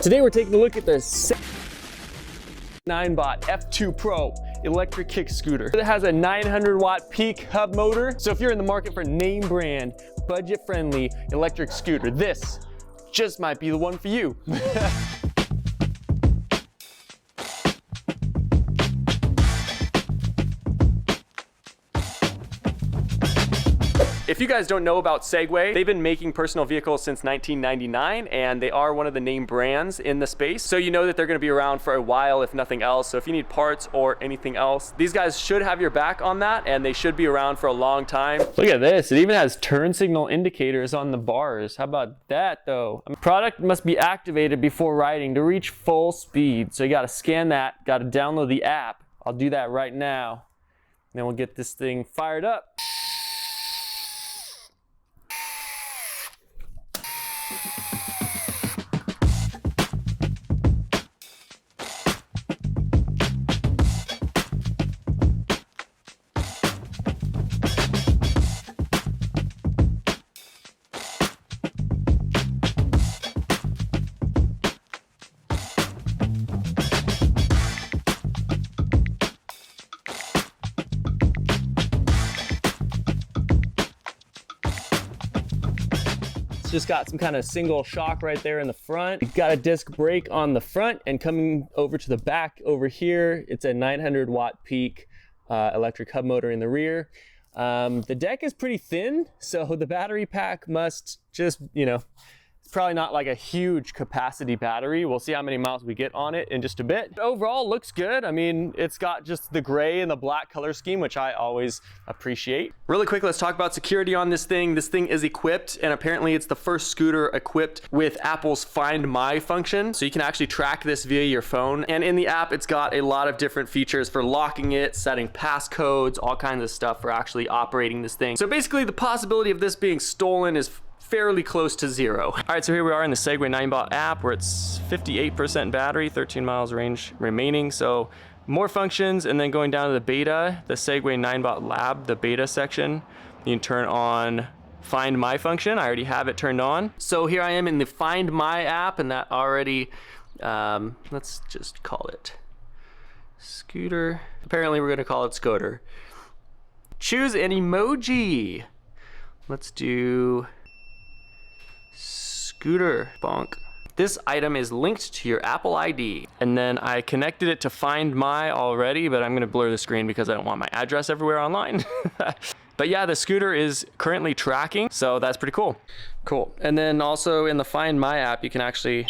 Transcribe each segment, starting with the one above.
Today we're taking a look at the Segway-ninebot F2 Pro electric kick scooter. It has a 900 watt peak hub motor. So if you're in the market for name brand, budget friendly electric scooter, this just might be the one for you. If you guys don't know about Segway, they've been making personal vehicles since 1999, and they are one of the name brands in the space. So you know that they're gonna be around for a while, if nothing else. So if you need parts or anything else, these guys should have your back on that, and they should be around for a long time. Look at this, it even has turn signal indicators on the bars. How about that though? Product must be activated before riding to reach full speed. So you gotta scan that, gotta download the app. I'll do that right now. Then we'll get this thing fired up. Just got some kind of single shock right there in the front. You've got a disc brake on the front, and coming over to the back over here, it's a 900 watt peak electric hub motor in the rear. The deck is pretty thin, so the battery pack must just, you know, it's probably not like a huge capacity battery. We'll see how many miles we get on it in just a bit. Overall, looks good. I mean, it's got just the gray and the black color scheme, which I always appreciate. Really quick, let's talk about security on this thing. This thing is equipped, and apparently it's the first scooter equipped with Apple's Find My function. So you can actually track this via your phone. And in the app, it's got a lot of different features for locking it, setting passcodes, all kinds of stuff for actually operating this thing. So basically the possibility of this being stolen is fairly close to zero. All right, so here we are in the Segway-ninebot app where it's 58% battery, 13 miles range remaining. So more functions, and then going down to the beta, the Segway-ninebot Lab, the beta section, you can turn on Find My function. I already have it turned on. So here I am in the Find My app, and that already, let's just call it scooter. Apparently we're gonna call it scooter. Choose an emoji. Let's do scooter, bonk. This item is linked to your Apple ID. And then I connected it to Find My already, but I'm gonna blur the screen because I don't want my address everywhere online. But yeah, the scooter is currently tracking, so that's pretty cool. Cool. And then also in the Find My app, you can actually,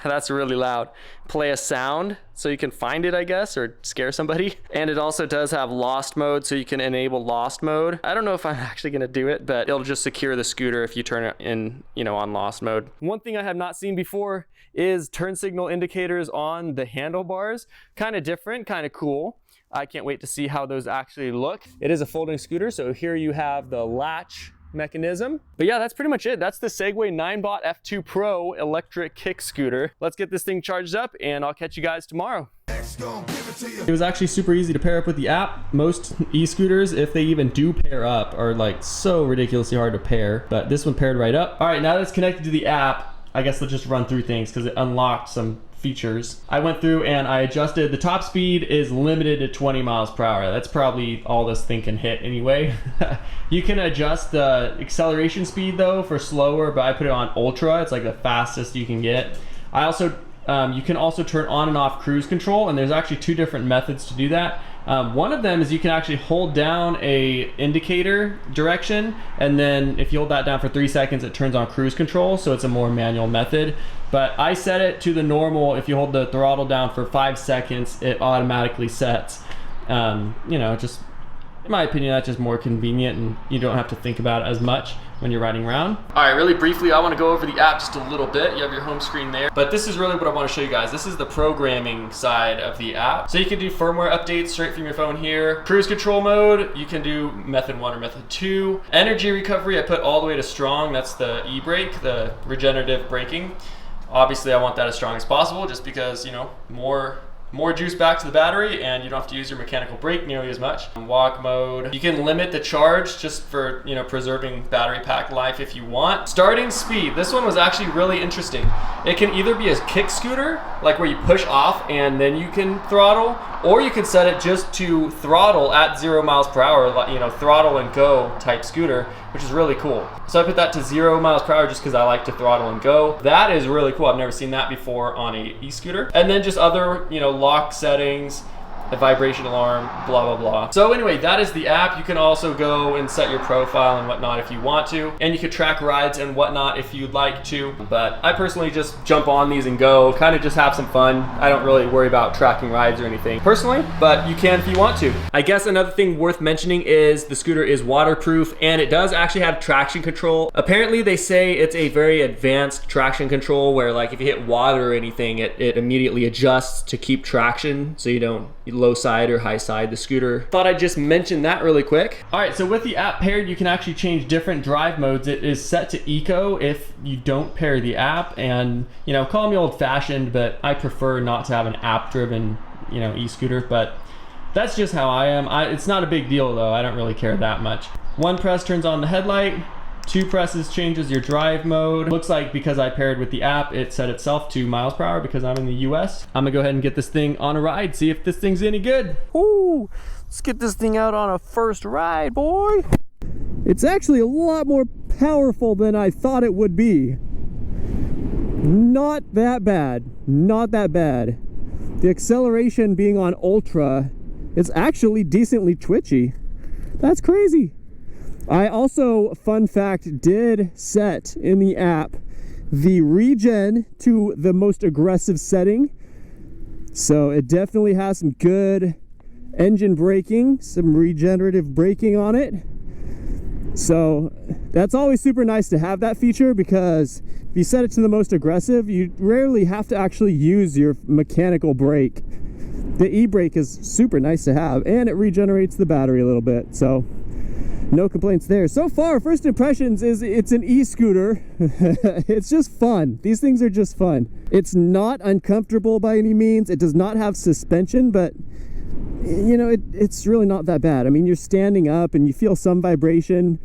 that's really loud, play a sound so you can find it, I guess, or scare somebody. And it also does have lost mode, so you can enable lost mode. I don't know if I'm actually gonna do it, but it'll just secure the scooter if you turn it in, you know, on lost mode. One thing I have not seen before is turn signal indicators on the handlebars. Kind of different, kind of cool. I can't wait to see how those actually look. It is a folding scooter, so here you have the latch mechanism. But yeah, that's pretty much it. That's the Segway-ninebot F2 Pro electric kick scooter. Let's get this thing charged up, and I'll catch you guys tomorrow. It was actually super easy to pair up with the app. Most e-scooters, if they even do pair up, are like so ridiculously hard to pair, but this one paired right up. All right, now that it's connected to the app, I guess let's just run through things because it unlocked some features. I went through and I adjusted, the top speed is limited to 20 miles per hour. That's probably all this thing can hit anyway. You can adjust the acceleration speed though for slower, but I put it on ultra. It's like the fastest you can get. I also, you can also turn on and off cruise control, and there's actually two different methods to do that. One of them is you can actually hold down a indicator direction, and then if you hold that down for 3 seconds, it turns on cruise control, so it's a more manual method. But I set it to the normal. If you hold the throttle down for 5 seconds, it automatically sets. You know, just in my opinion, that's just more convenient, and you don't have to think about it as much when you're riding around. All right, really briefly, I want to go over the app just a little bit. You have your home screen there, but this is really what I want to show you guys. This is the programming side of the app. So you can do firmware updates straight from your phone here. Cruise control mode, you can do method 1 or method 2. Energy recovery, I put all the way to strong. That's the e-brake, the regenerative braking. Obviously, I want that as strong as possible just because, you know, more more juice back to the battery, and you don't have to use your mechanical brake nearly as much. Walk mode, you can limit the charge just for, you know, preserving battery pack life if you want. Starting speed, this one was actually really interesting. It can either be a kick scooter, like where you push off and then you can throttle, or you can set it just to throttle at 0 miles per hour, you know, throttle and go type scooter, which is really cool. So I put that to 0 miles per hour just because I like to throttle and go. That is really cool. I've never seen that before on a e-scooter. And then just other, you know, lock settings, a vibration alarm, blah, blah, blah. So anyway, that is the app. You can also go and set your profile and whatnot if you want to. And you can track rides and whatnot if you'd like to. But I personally just jump on these and go, kind of just have some fun. I don't really worry about tracking rides or anything personally, but you can if you want to. I guess another thing worth mentioning is the scooter is waterproof and it does actually have traction control. Apparently they say it's a very advanced traction control where, like, if you hit water or anything, it immediately adjusts to keep traction so you don't low side or high side the scooter. Thought I'd just mention that really quick. All right, so with the app paired, you can actually change different drive modes. It is set to eco if you don't pair the app, and, you know, call me old fashioned, but I prefer not to have an app driven, you know, e-scooter, but that's just how I am. It's not a big deal though. I don't really care that much. One press turns on the headlight. 2 presses changes your drive mode. Looks like because I paired with the app, it set itself to miles per hour because I'm in the US. I'm gonna go ahead and get this thing on a ride, see if this thing's any good. Ooh, let's get this thing out on a first ride, boy. It's actually a lot more powerful than I thought it would be. Not that bad, not that bad. The acceleration being on ultra, it's actually decently twitchy. That's crazy. I also, fun fact, did set in the app the regen to the most aggressive setting. So it definitely has some good engine braking, some regenerative braking on it. So that's always super nice to have that feature, because if you set it to the most aggressive, you rarely have to actually use your mechanical brake. The e-brake is super nice to have, and it regenerates the battery a little bit. So no complaints there. So far, first impressions is it's an e-scooter. It's just fun. These things are just fun. It's not uncomfortable by any means. It does not have suspension, but you know, it's really not that bad. I mean, you're standing up and you feel some vibration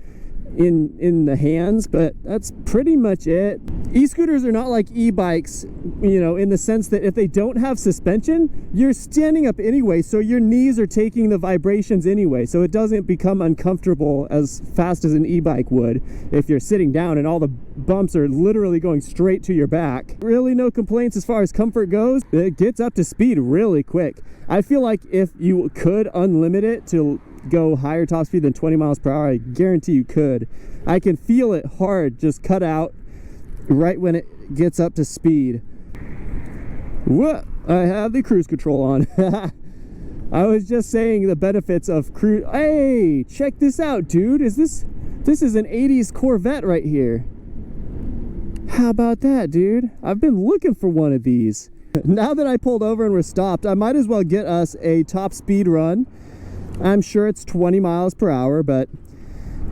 in the hands, but that's pretty much it. E-scooters are not like e-bikes, you know, in the sense that if they don't have suspension, you're standing up anyway, so your knees are taking the vibrations anyway, so it doesn't become uncomfortable as fast as an e-bike would if you're sitting down and all the bumps are literally going straight to your back. Really no complaints as far as comfort goes. It gets up to speed really quick. I feel like if you could unlimit it to go higher top speed than 20 miles per hour, I guarantee you could. I can feel it hard just cut out right when it gets up to speed. What? I have the cruise control on. I was just saying the benefits of cruise. Hey, check this out, dude. This is an 80s Corvette right here. How about that, dude? I've been looking for one of these. Now that I pulled over and we're stopped, I might as well get us a top speed run. I'm sure it's 20 miles per hour, but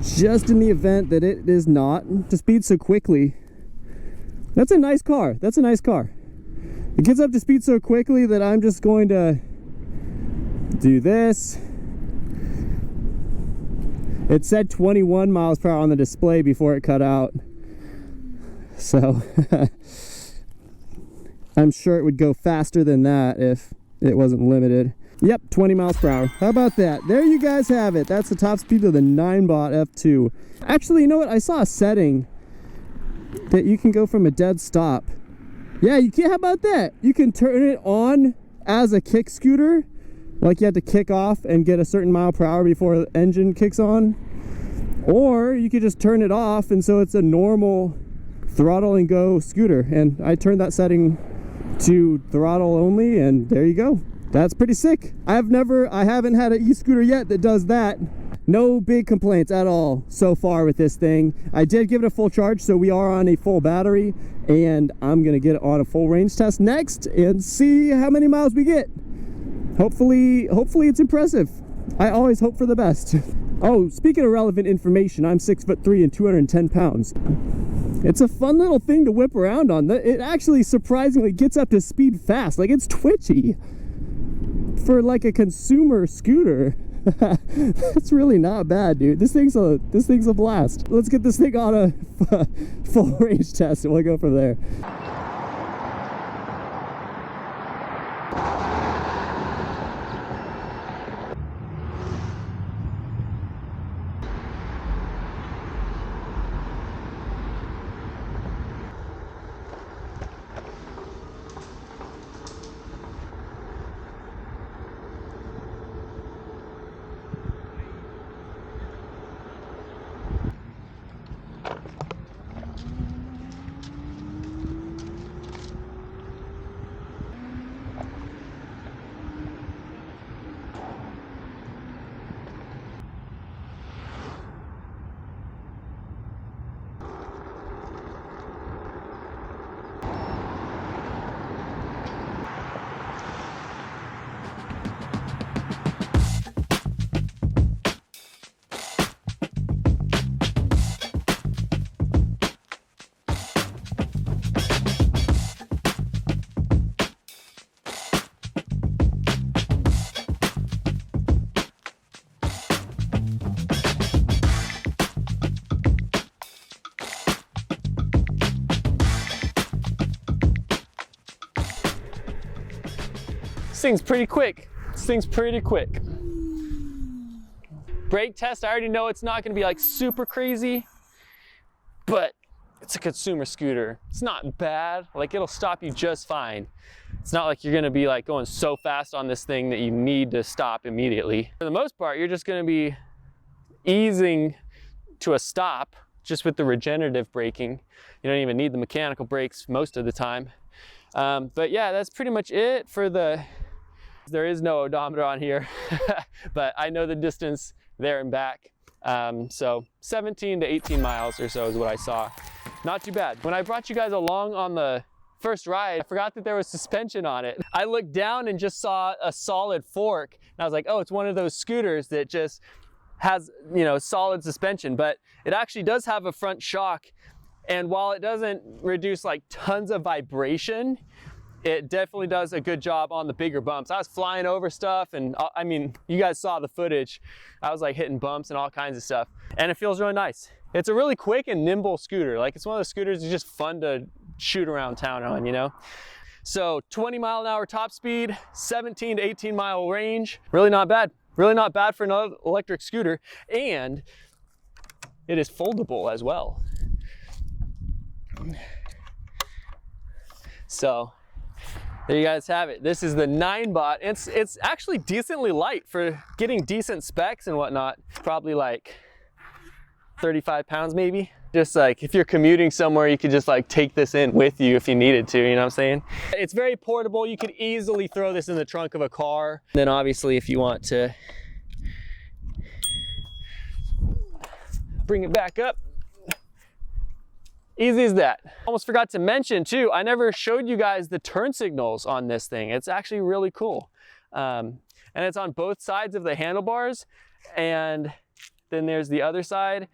just in the event that it is not, to speed so quickly. That's a nice car. That's a nice car. It gets up to speed so quickly that I'm just going to do this. It said 21 miles per hour on the display before it cut out. So I'm sure it would go faster than that if it wasn't limited. Yep, 20 miles per hour. How about that? There you guys have it. That's the top speed of the 9-bot F2. Actually, you know what? I saw a setting that you can go from a dead stop. Yeah, you can. How about that? You can turn it on as a kick scooter. Like you have to kick off and get a certain mile per hour before the engine kicks on. Or you could just turn it off, and so it's a normal throttle and go scooter. And I turned that setting to throttle only, and there you go. That's pretty sick. I haven't had an e-scooter yet that does that. No big complaints at all so far with this thing. I did give it a full charge, so we are on a full battery, and I'm gonna get it on a full range test next and see how many miles we get. Hopefully it's impressive. I always hope for the best. Oh, speaking of relevant information, I'm 6'3" and 210 pounds. It's a fun little thing to whip around on. It actually surprisingly gets up to speed fast. Like, it's twitchy. for like a consumer scooter, that's really not bad, dude. This thing's a blast. Let's get this thing on a full range test and we'll go from there. This thing's pretty quick. This thing's pretty quick. Brake test, I already know it's not gonna be like super crazy, but it's a consumer scooter. It's not bad, like it'll stop you just fine. It's not like you're gonna be like going so fast on this thing that you need to stop immediately. For the most part, you're just gonna be easing to a stop just with the regenerative braking. You don't even need the mechanical brakes most of the time. But yeah, that's pretty much it for there is no odometer on here, but I know the distance there and back. So 17 to 18 miles or so is what I saw. Not too bad. When I brought you guys along on the first ride, I forgot that there was suspension on it. I looked down and just saw a solid fork, and I was like, oh, it's one of those scooters that just has, you know, solid suspension, but it actually does have a front shock. And while it doesn't reduce like tons of vibration, it definitely does a good job on the bigger bumps. I was flying over stuff, and I mean, you guys saw the footage. I was like hitting bumps and all kinds of stuff, and it feels really nice. It's a really quick and nimble scooter. Like, it's one of those scooters that's just fun to shoot around town on, you know? So 20-mile-an-hour top speed, 17 to 18 mile range. Really not bad. Really not bad for an electric scooter, and it is foldable as well. So there you guys have it. This is the 9-bot. It's actually decently light for getting decent specs and whatnot. Probably like 35 pounds maybe. Just like if you're commuting somewhere, you could just like take this in with you if you needed to, you know what I'm saying? It's very portable. You could easily throw this in the trunk of a car. Then obviously if you want to bring it back up, easy as that. Almost forgot to mention too, I never showed you guys the turn signals on this thing. It's actually really cool. And it's on both sides of the handlebars, and then there's the other side.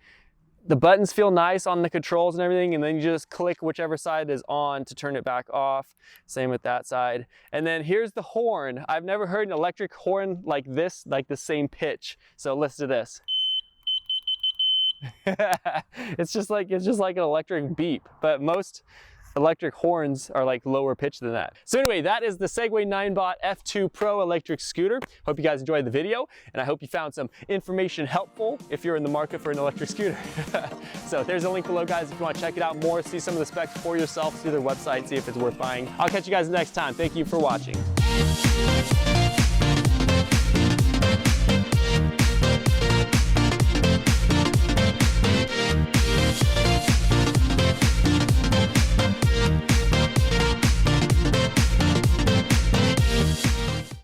The buttons feel nice on the controls and everything, and then you just click whichever side is on to turn it back off. Same with that side. And then here's the horn. I've never heard an electric horn like this, like the same pitch. So listen to this. It's just like an electric beep, but most electric horns are like lower pitch than that. So anyway, that is the Segway-ninebot F2 Pro electric scooter. Hope you guys enjoyed the video, and I hope you found some information helpful if you're in the market for an electric scooter. So there's a link below, guys, if you want to check it out more, see some of the specs for yourself, see their website, see if it's worth buying. I'll catch you guys next time. Thank you for watching.